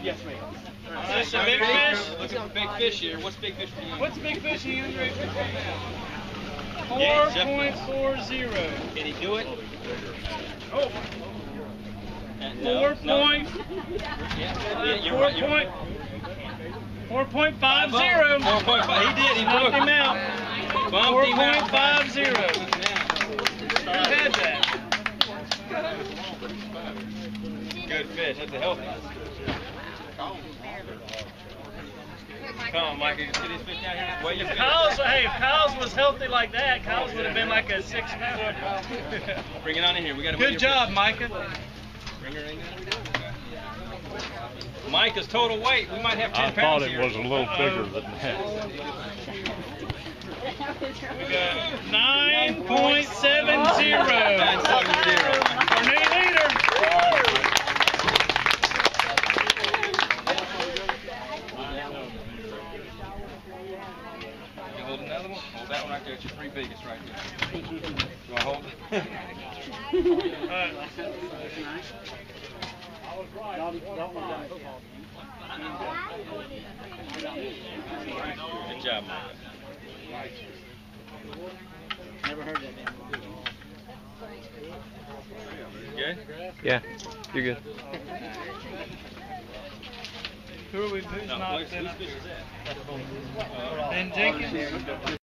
Yes, ma'am. Is this a big fish? Looking for big fish here. What's big fish for you? What's big fish he under right now? 4.40. Can he do it? Oh. 4.50. You're right. 4.50. 4.5. He did. He broke him out. 4.50. Who had that? Good fish. That's a healthy one. Come on, Mike. You see these fish down here? Well, If Kyle's was healthy like that, Kyle's would have been like a 6 pounder. Bring it on in here. We got to. Good job, Micah. Bring her in there. Micah's total weight. We might have 10 pounds here. I thought it was a little bigger than that. We got 9.70. Our new leader. You hold another one? Hold that one right there. It's your 3 biggest right there. You want to hold it? Good job, Mike. Never heard that name. Good? Yeah, you're good. Who's not Whose fish is that? Ben Jenkins?